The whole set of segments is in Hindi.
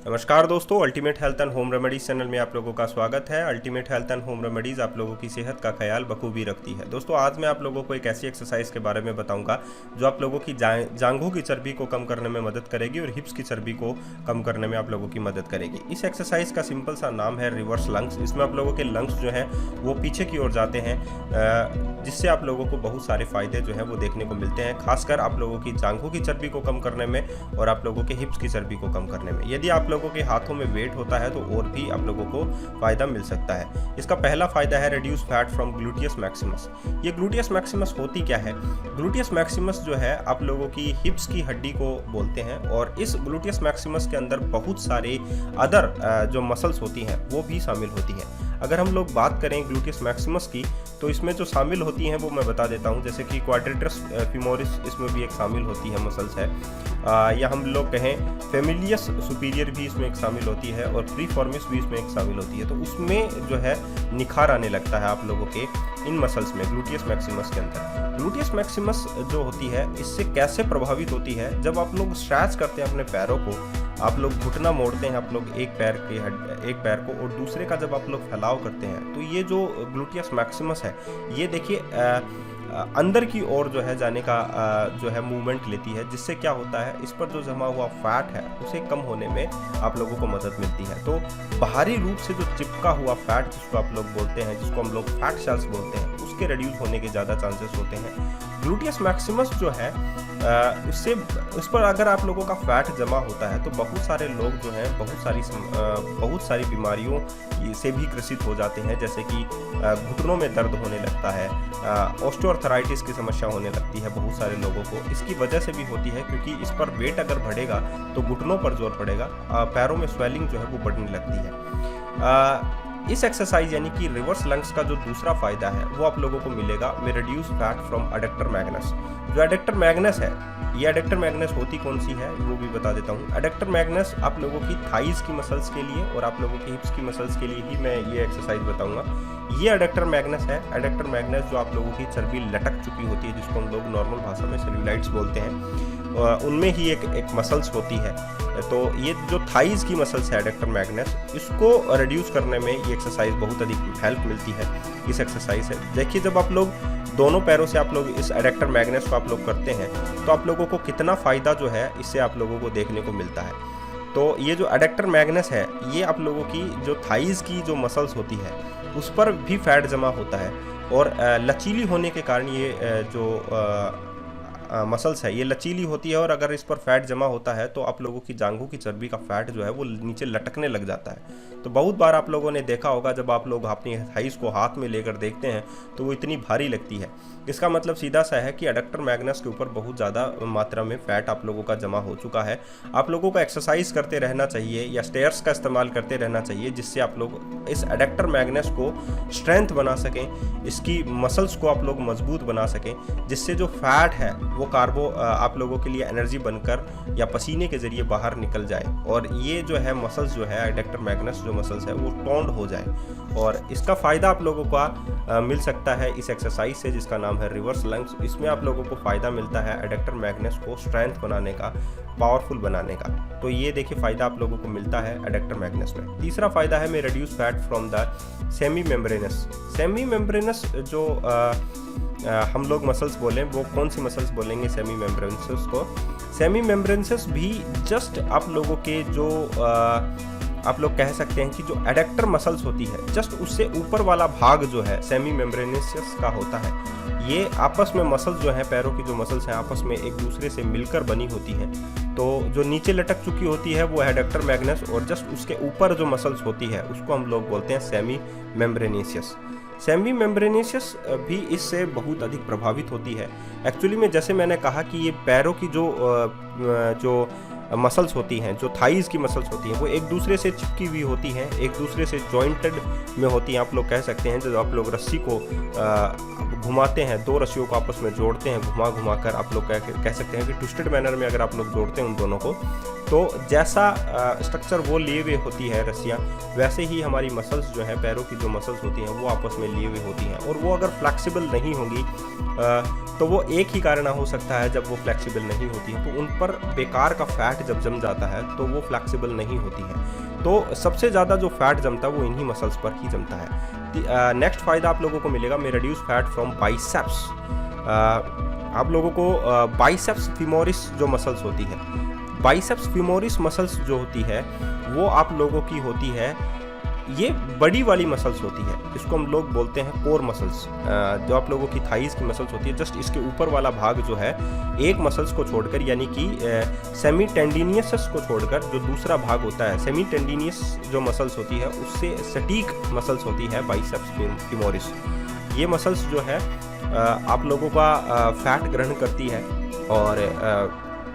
नमस्कार दोस्तों, ultimate health and home remedies channel में आप लोगों का स्वागत है। Ultimate health and home remedies आप लोगों की सेहत का ख्याल बखूबी रखती है। दोस्तों, आज मैं आप लोगों को एक ऐसी एक्सरसाइज के बारे में बताऊंगा जो आप लोगों की जांघों की चर्बी को कम करने में मदद करेगी और हिप्स की चर्बी को कम करने में आप लोगों की मदद करेगी। इस एक्सरसाइज का सिंपल सा नाम है रिवर्स लंग्स। इसमें आप लोगों के लंग्स जो हैं वो पीछे की ओर जाते हैं, जिससे आप लोगों को बहुत सारे फायदे जो हैं वो देखने को मिलते हैं, खासकर आप लोगों की जांघों की चर्बी को कम करने में और आप लोगों के हिप्स की चर्बी को कम करने में। यदि आप लोगों के हाथों में वेट होता है तो और भी आप लोगों को फायदा मिल सकता है। इसका पहला फायदा है reduce fat from gluteus Maximus. ये ग्लूटियस मैक्सिमस होती क्या है? ग्लूटियस मैक्सिमस जो है आप लोगों की हिप्स की हड्डी को बोलते हैं और इस ग्लूटियस मैक्सिमस के अंदर बहुत सारे अदर जो मसल्स होती हैं वो भी शामिल होती हैं। अगर हम लोग बात करें ग्लूटियस मैक्सिमस की तो इसमें जो शामिल होती हैं वो मैं बता देता हूं, जैसे कि क्वाड्रिटस फीमोरिस इसमें भी एक शामिल होती है, मसल्स है, या हम लोग कहें फेमिलियस सुपीरियर भी इसमें एक शामिल होती है और प्रीफॉर्मिस भी इसमें एक शामिल होती है। तो उसमें जो है निखार आने लगता है आप लोगों के इन मसल्स में, ग्लूटियस मैक्सिमस के अंदर। ग्लूटियस मैक्सिमस जो होती है इससे कैसे प्रभावित होती है? जब आप लोग स्ट्रेच करते हैं अपने पैरों को, आप लोग घुटना मोड़ते हैं, आप लोग एक पैर को और दूसरे का जब आप लोग फैलाव करते हैं, तो ये जो ग्लूटियस मैक्सिमस है ये देखिए अंदर की ओर जो है जाने का जो है मूवमेंट लेती है, जिससे क्या होता है इस पर जो जमा हुआ फैट है उसे कम होने में आप लोगों को मदद मिलती है। तो बाहरी रूप से जो चिपका हुआ फैट जिसको आप लोग बोलते हैं, जिसको हम लोग फैट सेल्स बोलते हैं, उसके रिड्यूस होने के ज़्यादा चांसेस होते हैं। ग्लूटियस मैक्सिमस जो है इससे उस पर अगर आप लोगों का फैट जमा होता है तो बहुत सारे लोग जो हैं बहुत सारी बीमारियों से भी ग्रसित हो जाते हैं, जैसे कि घुटनों में दर्द होने लगता है, ऑस्टियोआर्थराइटिस की समस्या होने लगती है बहुत सारे लोगों को। इसकी वजह से भी होती है क्योंकि इस पर वेट अगर बढ़ेगा तो घुटनों पर जोर पड़ेगा, पैरों में स्वेलिंग जो है वो बढ़ने लगती है। इस एक्सरसाइज यानी कि रिवर्स लंग्स का जो दूसरा फायदा है वो आप लोगों को मिलेगा में reduce fat from adductor Magnus. जो एडक्टर मैग्नस है, ये एडक्टर मैग्नस होती कौन सी है वो भी बता देता हूँ। एडक्टर मैग्नस आप लोगों की थाइज की मसल्स के लिए और आप लोगों की हिप्स की मसल्स के लिए ही मैं ये एक्सरसाइज बताऊंगा। ये एडक्टर मैग्नस है। एडक्टर मैग्नस जो आप लोगों की चर्बी लटक चुकी होती है, जिसको हम लोग नॉर्मल भाषा में सेल्यूलाइट्स बोलते हैं, उनमें ही एक मसल्स होती है। तो ये जो थाइज की मसल्स है एडक्टर मैग्नस, इसको रिड्यूस करने में ये एक्सरसाइज बहुत अधिक हेल्प मिलती है। इस एक्सरसाइज से देखिए, जब आप लोग दोनों पैरों से आप लोग इस एडक्टर मैग्नस को आप लोग करते हैं तो आप लोगों को कितना फ़ायदा जो है इससे आप लोगों को देखने को मिलता है। तो ये जो एडक्टर मैग्नस है ये आप लोगों की जो थाइज की जो मसल्स होती है उस पर भी फैट जमा होता है और लचीली होने के कारण ये जो मसल्स है ये लचीली होती है और अगर इस पर फैट जमा होता है तो आप लोगों की जांघों की चर्बी का फैट जो है वो नीचे लटकने लग जाता है। तो बहुत बार आप लोगों ने देखा होगा जब आप लोग अपनी थाइस को हाथ में लेकर देखते हैं तो वो इतनी भारी लगती है। इसका मतलब सीधा सा है कि एडक्टर मैग्नस के ऊपर बहुत ज़्यादा मात्रा में फैट आप लोगों का जमा हो चुका है। आप लोगों को एक्सरसाइज करते रहना चाहिए या स्टेयर्स का इस्तेमाल करते रहना चाहिए, जिससे आप लोग इस एडक्टर मैग्नस को स्ट्रेंथ बना सकें, इसकी मसल्स को आप लोग मजबूत बना सकें, जिससे जो फैट है वो कार्बो आप लोगों के लिए एनर्जी बनकर या पसीने के जरिए बाहर निकल जाए और ये जो है मसल्स जो है एडक्टर मैग्नस जो मसल्स है वो टोन्ड हो जाए। और इसका फ़ायदा आप लोगों का मिल सकता है इस एक्सरसाइज से, जिसका नाम है रिवर्स लंग्स। इसमें आप लोगों को फ़ायदा मिलता है एडक्टर मैग्नस को स्ट्रेंथ बनाने का, पावरफुल बनाने का। तो ये देखिए फ़ायदा आप लोगों को मिलता है एडक्टर मैग्नस में। तीसरा फ़ायदा है में reduce fat from the semi membranes. Semi membranes जो हम लोग मसल्स बोलें, वो कौन सी मसल्स बोलेंगे सेमी मेम्ब्रेनस को? सेमी मेम्ब्रेनस भी जस्ट आप लोगों के जो आप लोग कह सकते हैं कि जो एडक्टर मसल्स होती है जस्ट उससे ऊपर वाला भाग जो है सेमी मेम्ब्रेनस का होता है। ये आपस में मसल्स जो हैं, पैरों की जो मसल्स हैं आपस में एक दूसरे से मिलकर बनी होती हैं। तो जो नीचे लटक चुकी होती है वो है एडक्टर मैग्नस और जस्ट उसके ऊपर जो मसल्स होती है उसको हम लोग बोलते हैं सेमी मेम्ब्रेनेशियस। सेमी मेम्ब्रेनेशियस भी इससे बहुत अधिक प्रभावित होती है। एक्चुअली में जैसे मैंने कहा कि ये पैरों की जो मसल्स होती हैं, जो थाइज की मसल्स होती हैं, वो एक दूसरे से चिपकी हुई होती हैं, एक दूसरे से जॉइंटेड में होती हैं। आप लोग कह सकते हैं जब आप लोग रस्सी को घुमाते हैं, दो रस्सियों को आपस में जोड़ते हैं घुमा कर, आप लोग कह सकते हैं कि ट्विस्टेड मैनर में अगर आप लोग जोड़ते हैं उन दोनों को तो जैसा स्ट्रक्चर वो लिए हुए होती है रस्सियाँ, वैसे ही हमारी मसल्स जो है, पैरों की जो मसल्स होती हैं वो आपस में लिए हुए होती हैं। और वो अगर फ्लेक्सिबल नहीं होंगी तो वो एक ही कारण हो सकता है, जब वो फ्लेक्सिबल नहीं होती है तो उन पर बेकार का फैट जब जम जाता है तो वो फ्लेक्सिबल नहीं होती है। तो सबसे ज़्यादा जो फैट जमता है वो इन्हीं मसल्स पर ही जमता है। नेक्स्ट फ़ायदा आप लोगों को मिलेगा में रिड्यूस फैट फ्रॉम बाइसेप्स। आप लोगों को बाइसेप्स फीमोरिस जो मसल्स होती है, बाइसेप्स फीमोरिस मसल्स जो होती है वो आप लोगों की होती है, ये बड़ी वाली मसल्स होती है, इसको हम लोग बोलते हैं कोर मसल्स। जो आप लोगों की थाइस की मसल्स होती है, जस्ट इसके ऊपर वाला भाग जो है, एक मसल्स को छोड़कर, यानी कि सेमी टेंडिनियस को छोड़कर जो दूसरा भाग होता है, सेमी टेंडिनियस जो मसल्स होती है उससे सटीक मसल्स होती है बाइसेप्स फीमोरिस। ये मसल्स जो है आप लोगों का फैट ग्रहण करती है और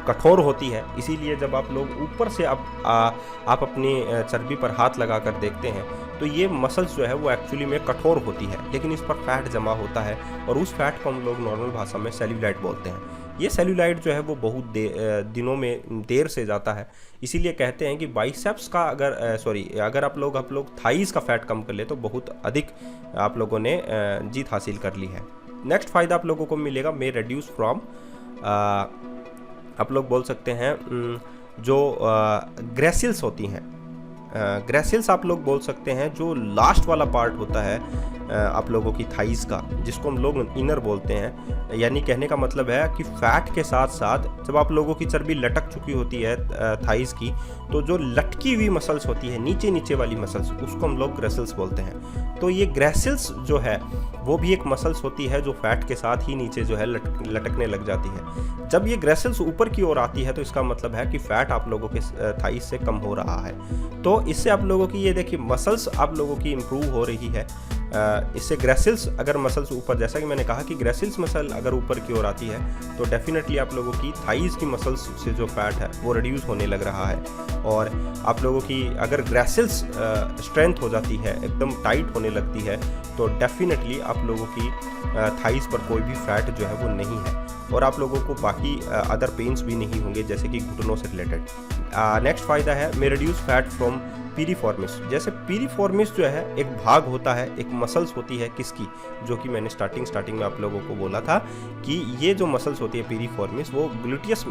कठोर होती है। इसीलिए जब आप लोग ऊपर से आप अपनी चर्बी पर हाथ लगा कर देखते हैं तो ये मसल्स जो है वो एक्चुअली में कठोर होती है, लेकिन इस पर फैट जमा होता है और उस फैट को हम लोग नॉर्मल भाषा में सेल्यूलाइट बोलते हैं। ये सेल्यूलाइट जो है वो बहुत दिनों में देर से जाता है। इसीलिए कहते हैं कि बाइसेप्स का अगर आप लोग थाइस का फैट कम कर ले तो बहुत अधिक आप लोगों ने जीत हासिल कर ली है। नेक्स्ट फ़ायदा आप लोगों को मिलेगा में रिड्यूस फ्रॉम, आप लोग बोल सकते हैं जो ग्रेसिल्स होती हैं, ग्रेसिल्स आप लोग बोल सकते हैं, जो लास्ट वाला पार्ट होता है आप लोगों की थाइस का, जिसको हम लोग इनर बोलते हैं। यानी कहने का मतलब है कि फैट के साथ साथ जब आप लोगों की चर्बी लटक चुकी होती है थाइस की, तो जो लटकी हुई मसल्स होती है, नीचे वाली मसल्स, उसको हम लोग ग्रेसिल्स बोलते हैं। तो ये ग्रेसिल्स जो है वो भी एक मसल्स होती है जो फैट के साथ ही नीचे जो है लटकने लग जाती है। जब ये ग्रेसिल्स ऊपर की ओर आती है तो इसका मतलब है कि फैट आप लोगों के थाइस से कम हो रहा है। तो इससे आप लोगों की ये देखिए मसल्स आप लोगों की इम्प्रूव हो रही है। इससे ग्रेसिल्स, अगर मसल्स ऊपर, जैसा कि मैंने कहा कि ग्रेसिल्स मसल अगर ऊपर की ओर आती है तो डेफिनेटली आप लोगों की थाइस की मसल्स से जो फैट है वो रिड्यूस होने लग रहा है। और आप लोगों की अगर ग्रेसिल्स स्ट्रेंथ हो जाती है, एकदम टाइट होने लगती है, तो डेफिनेटली आप लोगों की थाइस पर कोई भी फैट जो है वो नहीं है और आप लोगों को बाकी अदर पेन्स भी नहीं होंगे, जैसे कि घुटनों से रिलेटेड। नेक्स्ट फ़ायदा है में रिड्यूस फैट फ्रॉम पीरिफॉर्मिस। जैसे पीरिफॉर्मिस जो है एक भाग होता है, एक मसल्स होती है किसकी, जो कि मैंने स्टार्टिंग में आप लोगों को बोला था कि ये जो मसल्स होती है पीरिफॉर्मिस, वो ग्लूटियस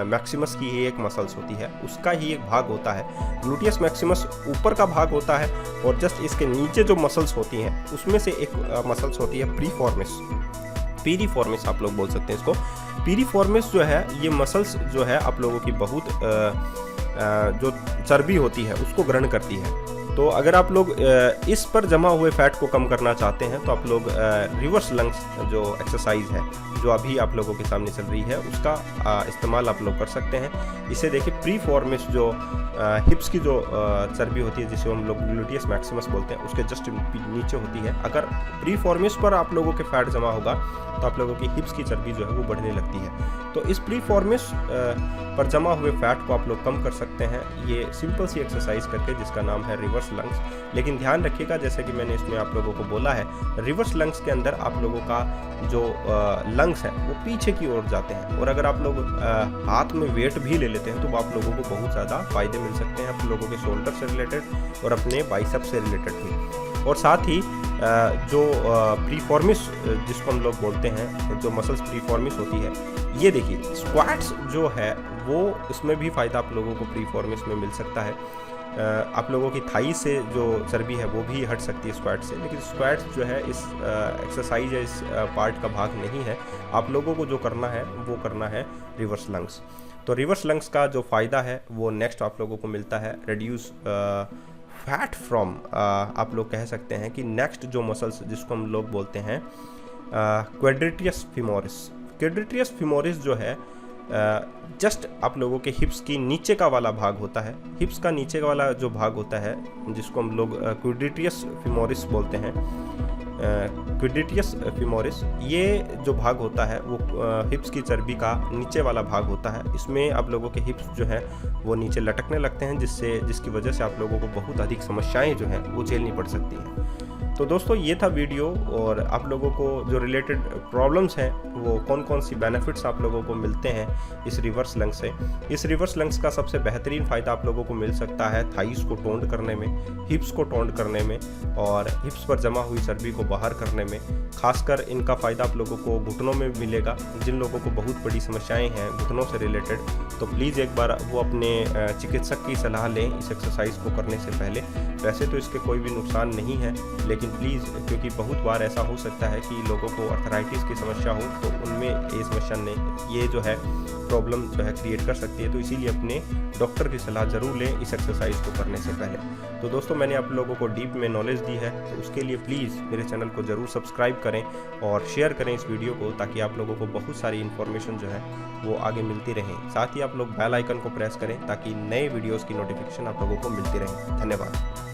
मैक्सिमस की ही एक मसल्स होती है, उसका ही एक भाग होता है। ग्लूटियस मैक्सिमस ऊपर का भाग होता है और जस्ट इसके नीचे जो मसल्स होती हैं उसमें से एक मसल्स होती है पीरिफॉर्मिस आप लोग बोल सकते हैं इसको। पीरिफॉर्मिस जो है ये मसल्स जो है आप लोगों की बहुत जो चर्बी होती है उसको ग्रहण करती है। तो अगर आप लोग इस पर जमा हुए फैट को कम करना चाहते हैं तो आप लोग रिवर्स लंग्स जो एक्सरसाइज है जो अभी आप लोगों के सामने चल रही है उसका इस्तेमाल आप लोग कर सकते हैं। इसे देखिए प्रीफॉर्मिस जो हिप्स की जो चर्बी होती है जिसे हम लोग ग्लूटियस मैक्सिमस बोलते हैं उसके जस्ट नीचे होती है। अगर प्रीफॉर्मिस पर आप लोगों के फैट जमा होगा तो आप लोगों की हिप्स की चर्बी जो है वो बढ़ने लगती है। तो इस प्रीफॉर्मिस पर जमा हुए फैट को आप लोग कम कर सकते हैं ये सिंपल सी एक्सरसाइज करके, जिसका नाम है रिवर्स लंग्स। लेकिन ध्यान रखिएगा, जैसे कि मैंने इसमें आप लोगों को बोला है, रिवर्स लंग्स के अंदर आप लोगों का जो लंग्स है वो पीछे की ओर जाते हैं और अगर आप लोग हाथ में वेट भी ले लेते हैं तो आप लोगों को बहुत ज़्यादा फायदे मिल सकते हैं, आप लोगों के शोल्डर से रिलेटेड और अपने बाइसेप से रिलेटेड भी। और साथ ही जो प्रीफॉर्मिस जिसको हम लोग बोलते हैं, जो मसल्स प्रीफॉर्मिस होती है, ये देखिए स्क्वाट्स जो है वो इसमें भी फ़ायदा आप लोगों को प्रीफॉर्मिस में मिल सकता है। आप लोगों की थाई से जो चर्बी है वो भी हट सकती है स्क्वाट से, लेकिन स्क्वाट जो है इस एक्सरसाइज या इस पार्ट का भाग नहीं है। आप लोगों को जो करना है वो करना है रिवर्स लंग्स। तो रिवर्स लंग्स का जो फ़ायदा है वो नेक्स्ट आप लोगों को मिलता है रिड्यूस फैट फ्रॉम, आप लोग कह सकते हैं कि नेक्स्ट जो मसल्स जिसको हम लोग बोलते हैं क्वाड्रिटियस फीमोरिस। क्वाड्रिटियस फीमोरिस जो है जस्ट आप लोगों के हिप्स की नीचे का वाला भाग होता है। हिप्स का नीचे का वाला जो भाग होता है जिसको हम लोग क्वाड्रिटियस फीमोरिस बोलते हैं, क्वाड्रिटियस फीमोरिस, ये जो भाग होता है वो हिप्स की चर्बी का नीचे वाला भाग होता है। इसमें आप लोगों के हिप्स जो हैं वो नीचे लटकने लगते हैं, जिसकी वजह से आप लोगों को बहुत अधिक समस्याएं जो हैं वो झेलनी पड़ सकती हैं। तो दोस्तों ये था वीडियो, और आप लोगों को जो रिलेटेड प्रॉब्लम्स हैं वो कौन कौन सी बेनिफिट्स आप लोगों को मिलते हैं इस रिवर्स लंग्स से। इस रिवर्स लंग्स का सबसे बेहतरीन फ़ायदा आप लोगों को मिल सकता है थाइस को टोन करने में, हिप्स को टोन करने में, और हिप्स पर जमा हुई चर्बी को बाहर करने में। खासकर इनका फ़ायदा आप लोगों को घुटनों में मिलेगा। जिन लोगों को बहुत बड़ी समस्याएं हैं घुटनों से रिलेटेड, तो प्लीज़ एक बार वो अपने चिकित्सक की सलाह लें इस एक्सरसाइज को करने से पहले। वैसे तो इसके कोई भी नुकसान नहीं है, लेकिन प्लीज़, क्योंकि बहुत बार ऐसा हो सकता है कि लोगों को अर्थराइटिस की समस्या हो तो उनमें ये समस्या नहीं, ये जो है प्रॉब्लम जो है क्रिएट कर सकती है। तो इसीलिए अपने डॉक्टर की सलाह ज़रूर लें इस एक्सरसाइज को करने से पहले। तो दोस्तों मैंने आप लोगों को डीप में नॉलेज दी है, तो उसके लिए प्लीज़ मेरे चैनल को ज़रूर सब्सक्राइब करें और शेयर करें इस वीडियो को, ताकि आप लोगों को बहुत सारी इन्फॉर्मेशन जो है वो आगे मिलती रहें। साथ ही आप लोग बेल आइकन को प्रेस करें ताकि नए वीडियोज़ की नोटिफिकेशन आप लोगों को मिलती रहे। धन्यवाद।